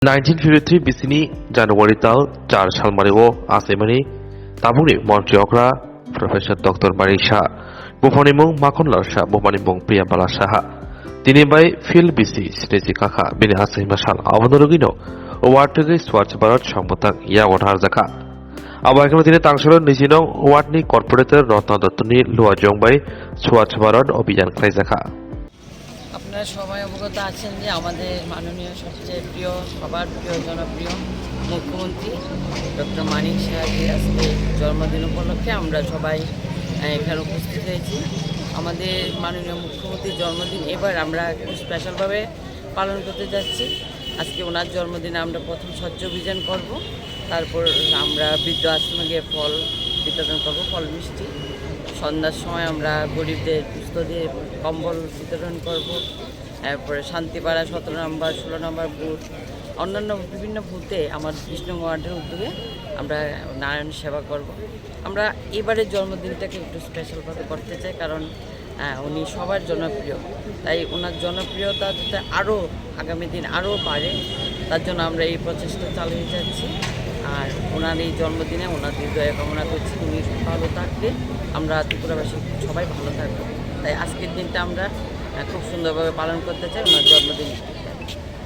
1953 bisini Januari tal 4 salmani o asemani tabuni Monty Okra Professor Dr. Marisha Bufani mung Makon Larsha Bufani mung Priya Balasaha Tini bai Phil bisi Stesi Kaka Bini Asai Masal Avadorogino Owatri Swatch Barat Shambutak Yagon Harzaka Abakan তিনি তাংশল নিজিনং ওয়াটনি corporator Ratna দত্তনি লুয়াজং বাই সোয়াচ ভারত অভিযান খাইজাখা আপনারা সবাই অবগত আছেন যে আমাদের মাননীয় সবচেয়ে প্রিয় সবার প্রিয় জনপ্রিয় মুখ্যমন্ত্রী ডক্টর মানিক সাহাজির আজকে জন্মদিন উপলক্ষে আমরা সবাই এখানে উপস্থিত হয়েছি। আমাদের মাননীয় মুখ্যমন্ত্রীর জন্মদিন এবার আমরা একটু স্পেশালভাবে পালন করতে যাচ্ছি। আজকে ওনার জন্মদিনে আমরা প্রথম স্বচ্ছ অভিযান করব, তারপর আমরা বৃদ্ধ আশ্রমে গিয়ে ফল বিতরণ করবো, ফল মিষ্টি। সন্ধ্যার সময় আমরা গরিবদের পুস্তদের কম্বল বিতরণ করব। তারপরে শান্তিপাড়া 17 নম্বর 16 নম্বর বুথ, অন্যান্য বিভিন্ন বুথে আমার কৃষ্ণ ওয়ার্ডের উদ্যোগে আমরা নারায়ণ সেবা করব। আমরা এবারের জন্মদিনটাকে একটু স্পেশালভাবে করতে চাই, কারণ উনি সবার জনপ্রিয়। তাই ওনার জনপ্রিয়তা যাতে আরও আগামী দিন আরও বাড়ে, তার জন্য আমরা এই প্রচেষ্টা চালিয়ে যাচ্ছি। আর ওনার এই জন্মদিনে ওনার হৃদয়ে কামনা করছি উনি ভালো থাকলে আমরা ত্রিপুরাবাসী সবাই ভালো থাকবো। তাই আজকের দিনটা আমরা খুব সুন্দরভাবে পালন করতে চাই, ওনার জন্মদিন